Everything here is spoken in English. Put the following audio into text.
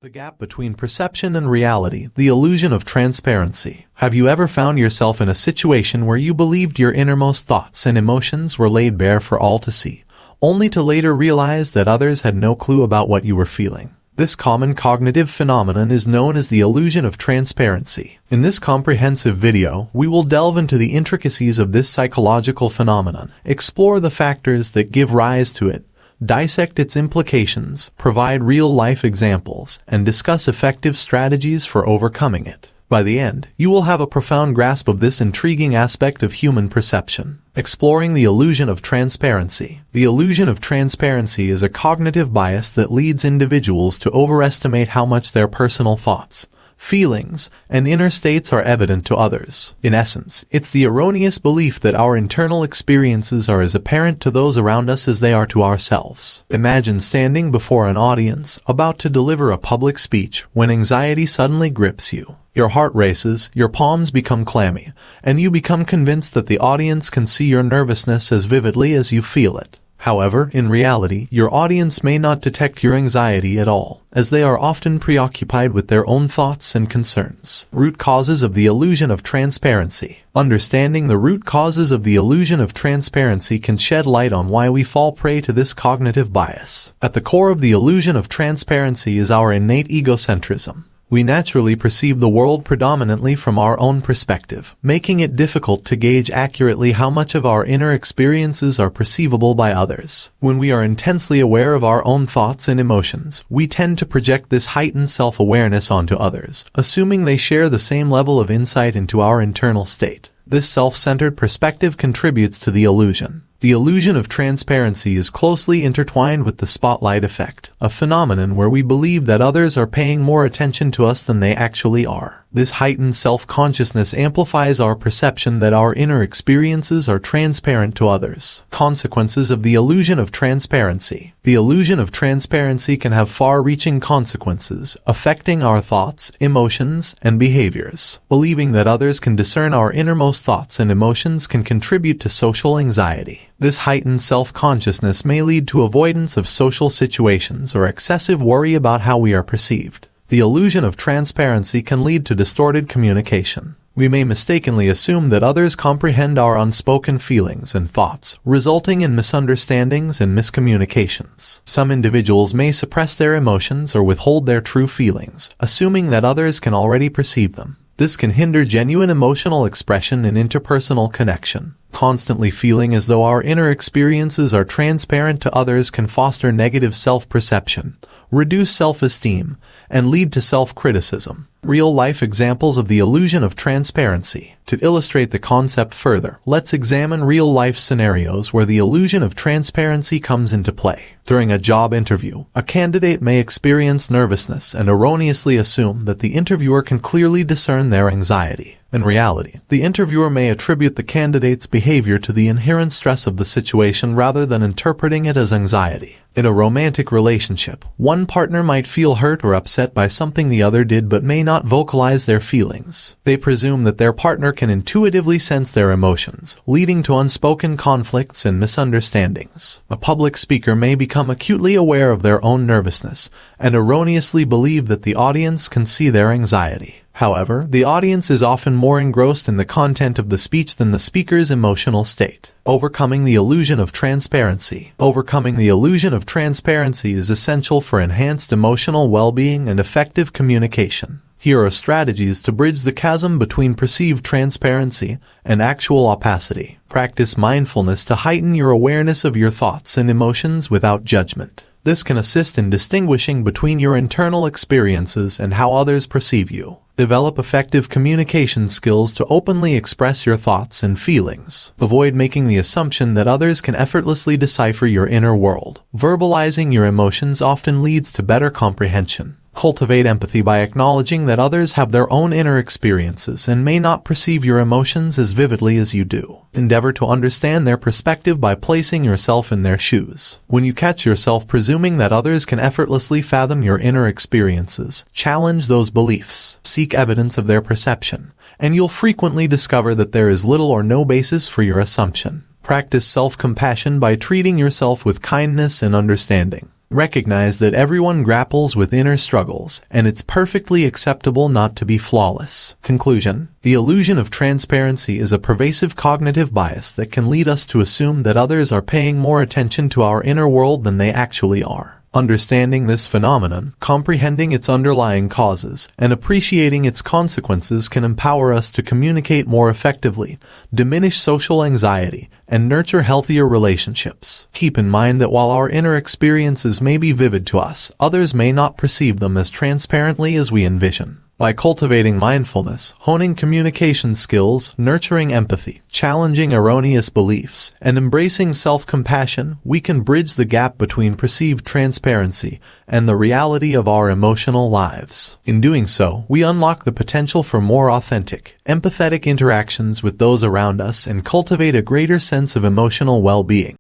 The gap between perception and reality, the illusion of transparency. Have you ever found yourself in a situation where you believed your innermost thoughts and emotions were laid bare for all to see, only to later realize that others had no clue about what you were feeling? This common cognitive phenomenon is known as the illusion of transparency. In this comprehensive video, we will delve into the intricacies of this psychological phenomenon, explore the factors that give rise to it, dissect its implications, provide real-life examples, and discuss effective strategies for overcoming it. By the end, you will have a profound grasp of this intriguing aspect of human perception. Exploring the illusion of transparency. The illusion of transparency is a cognitive bias that leads individuals to overestimate how much their personal thoughts, feelings, and inner states are evident to others. In essence, it's the erroneous belief that our internal experiences are as apparent to those around us as they are to ourselves. Imagine standing before an audience, about to deliver a public speech, when anxiety suddenly grips you. Your heart races, your palms become clammy, and you become convinced that the audience can see your nervousness as vividly as you feel it. However, in reality, your audience may not detect your anxiety at all, as they are often preoccupied with their own thoughts and concerns. Root causes of the illusion of transparency. Understanding the root causes of the illusion of transparency can shed light on why we fall prey to this cognitive bias. At the core of the illusion of transparency is our innate egocentrism. We naturally perceive the world predominantly from our own perspective, making it difficult to gauge accurately how much of our inner experiences are perceivable by others. When we are intensely aware of our own thoughts and emotions, we tend to project this heightened self-awareness onto others, assuming they share the same level of insight into our internal state. This self-centered perspective contributes to the illusion. The illusion of transparency is closely intertwined with the spotlight effect, a phenomenon where we believe that others are paying more attention to us than they actually are. This heightened self-consciousness amplifies our perception that our inner experiences are transparent to others. Consequences of the illusion of transparency. The illusion of transparency can have far-reaching consequences, affecting our thoughts, emotions, and behaviors. Believing that others can discern our innermost thoughts and emotions can contribute to social anxiety. This heightened self-consciousness may lead to avoidance of social situations or excessive worry about how we are perceived. The illusion of transparency can lead to distorted communication. We may mistakenly assume that others comprehend our unspoken feelings and thoughts, resulting in misunderstandings and miscommunications. Some individuals may suppress their emotions or withhold their true feelings, assuming that others can already perceive them. This can hinder genuine emotional expression and interpersonal connection. Constantly feeling as though our inner experiences are transparent to others can foster negative self-perception, reduce self-esteem, and lead to self-criticism. Real-life examples of the illusion of transparency. To illustrate the concept further, let's examine real-life scenarios where the illusion of transparency comes into play. During a job interview, a candidate may experience nervousness and erroneously assume that the interviewer can clearly discern their anxiety. In reality, the interviewer may attribute the candidate's behavior to the inherent stress of the situation rather than interpreting it as anxiety. In a romantic relationship, one partner might feel hurt or upset by something the other did but may not vocalize their feelings. They presume that their partner can intuitively sense their emotions, leading to unspoken conflicts and misunderstandings. A public speaker may become acutely aware of their own nervousness and erroneously believe that the audience can see their anxiety. However, the audience is often more engrossed in the content of the speech than the speaker's emotional state. Overcoming the illusion of transparency. Overcoming the illusion of transparency is essential for enhanced emotional well-being and effective communication. Here are strategies to bridge the chasm between perceived transparency and actual opacity. Practice mindfulness to heighten your awareness of your thoughts and emotions without judgment. This can assist in distinguishing between your internal experiences and how others perceive you. Develop effective communication skills to openly express your thoughts and feelings. Avoid making the assumption that others can effortlessly decipher your inner world. Verbalizing your emotions often leads to better comprehension. Cultivate empathy by acknowledging that others have their own inner experiences and may not perceive your emotions as vividly as you do. Endeavor to understand their perspective by placing yourself in their shoes. When you catch yourself presuming that others can effortlessly fathom your inner experiences, challenge those beliefs. Seek evidence of their perception, and you'll frequently discover that there is little or no basis for your assumption. Practice self-compassion by treating yourself with kindness and understanding. Recognize that everyone grapples with inner struggles, and it's perfectly acceptable not to be flawless. Conclusion: the illusion of transparency is a pervasive cognitive bias that can lead us to assume that others are paying more attention to our inner world than they actually are. Understanding this phenomenon, comprehending its underlying causes, and appreciating its consequences can empower us to communicate more effectively, diminish social anxiety, and nurture healthier relationships. Keep in mind that while our inner experiences may be vivid to us, others may not perceive them as transparently as we envision. By cultivating mindfulness, honing communication skills, nurturing empathy, challenging erroneous beliefs, and embracing self-compassion, we can bridge the gap between perceived transparency and the reality of our emotional lives. In doing so, we unlock the potential for more authentic, empathetic interactions with those around us and cultivate a greater sense of emotional well-being.